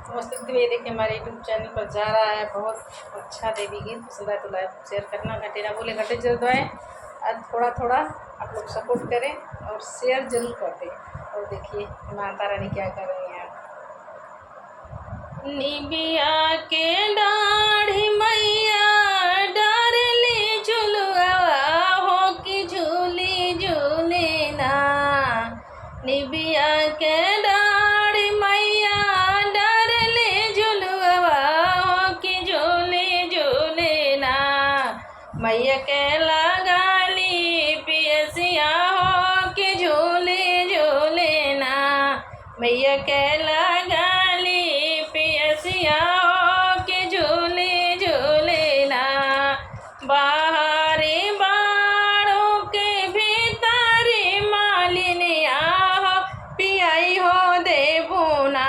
नमस्ते दीदी, देखिए हमारे यूट्यूब चैनल पर जा रहा है बहुत अच्छा देवी गीत। पसंद आए तो लाइक शेयर करना, घंटे ना बोले घंटे जरूर दबाएं और थोड़ा थोड़ा आप लोग सपोर्ट करें और शेयर जरूर कर दें। और देखिए माता रानी क्या कर रही हैं। निबिया के डाढ़ी मैया डारली झुलुआ हो कि झूली झूली ना। निबिया के डाढ़ी मैया डारली झुलुआ हो कि झूली झूली ना। मैया के लगाली पियसिया हो कि झूली झूली ना। मैया के लगाली पियसिया हो कि झूली झूली ना। बाहरी बाड़ों के भीतरी मालिनिया हो पियाई हो देबुना।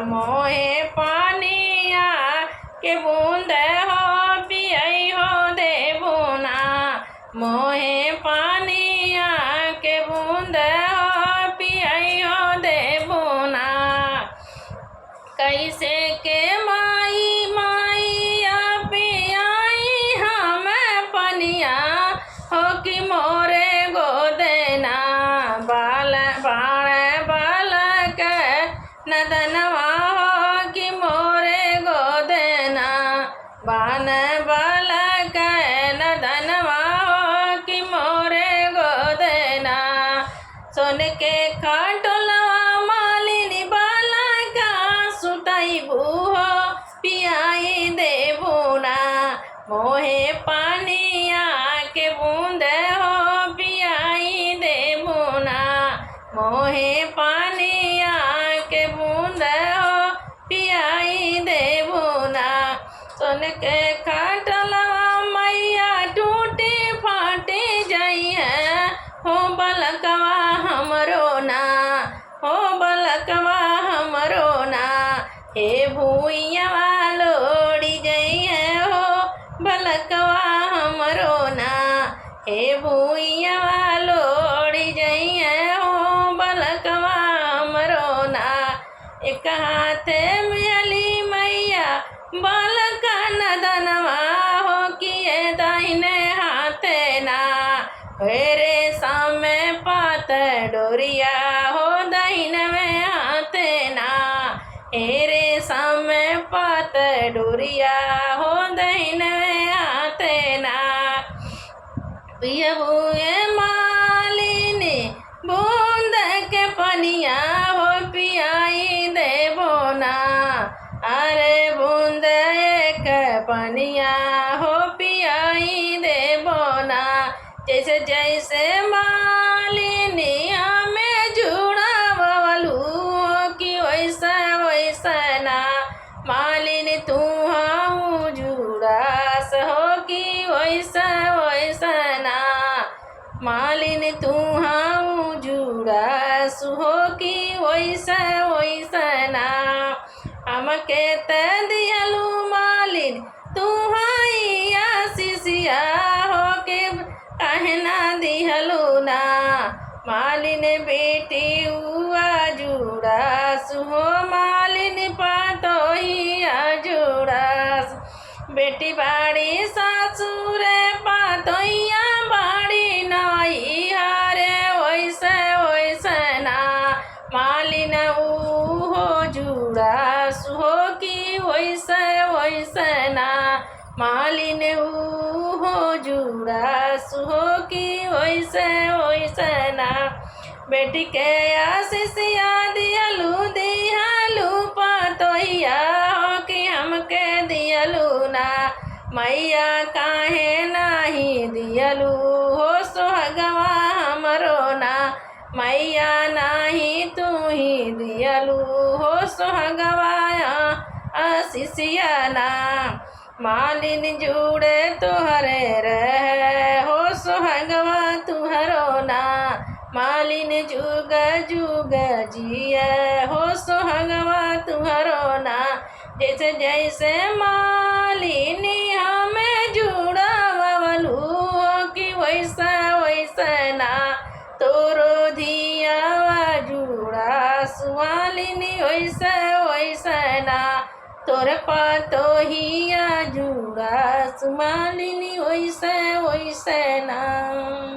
मोहे पानिया के बूंद हो पियाई हो देबुना। मोहे पानिया के बूंद हो पियाई हो देबुना। कैसे के माई माइया पियाई हम पनिया हो कि मोरे गोदना। बाल बाण बालक नदनवा हो कि मोरे गोदना। बान बालक नदनवा हो कि मोरे गोदना। सोन के खटोलवा मालिनी बालका सुताई बूहो पियाई देबुना। मोहे पानिया के बूंद हो पियाई देबुना। मोहे पानिया के बूंद हो पियाई देबुना। सोन के खटलवा मैया टूटी फाटी जाई है हो बलकवा हमरो ना। हो बलकवा हमरो ना। हे भूइया लोड़ी जाई है हो बलकवा हमरो ना। हे भूइया लोड़ी जाई है हो बलकवा हमरो ना। एक हाथ मिली मैया बालका नदनवा हो किए दाहिने हाथे ना। हेरे सामे पात डोरिया हो दाहिने में हाथे ना। हेरे सामे पात डोरिया हो दाहिने में हाथे ना। पिया हुए मालिनी बूंद के पनिया हो पियाई देबोना। अरे बूंद एक पनिया हो पियाई देबोना। जैसे जैसे मालिनी हमें जुड़ावलू कि वैसा वैसा ना। मालिनी तू हाँ जुड़ास हो कि वैसा वैसा ना। मालिनी तू हाँ जुड़ास हो कि वैसा वैसा ना। हमके ते दियलू मालिन तू हाई आशीषिया हो के कहना दिहलू ना। मालिन बेटी हुआ जुड़ास हो मालिन पातोहिया जुड़ास। बेटी बाड़ी सासुर पातोहिया बाड़ी नाई हारे वैसे वैसे ना। मालिन हो जुड़ास हो कि वैसे वैसे ना। मालिन हो जुड़ास हो कि वैसे वैसे ना। बेटी के आशीषिया दियलू दिहलू पातोहिया हो कि हमके दियलू ना। मैया काहे नाही दियलू हो सोहगवा हमरो ना। मैया नाही तू ही दियलू हो सोहगवाया आशीषिया ना। मालिन जुड़े तुहरे रहे हो सोहगवा तुहरो ना। मालिन जुग जुग जिए हो सोहगवा तुहरो ना। जैसे जैसे मालिनी हमें जुड़ावलू हो कि वैसा वैसा ना। तोरो धिया जुड़ा सुवालिनी वैसा वैसा ना। तोर पातो हिया जुड़ा सुमालिनी ओइसे ओइसे नाम।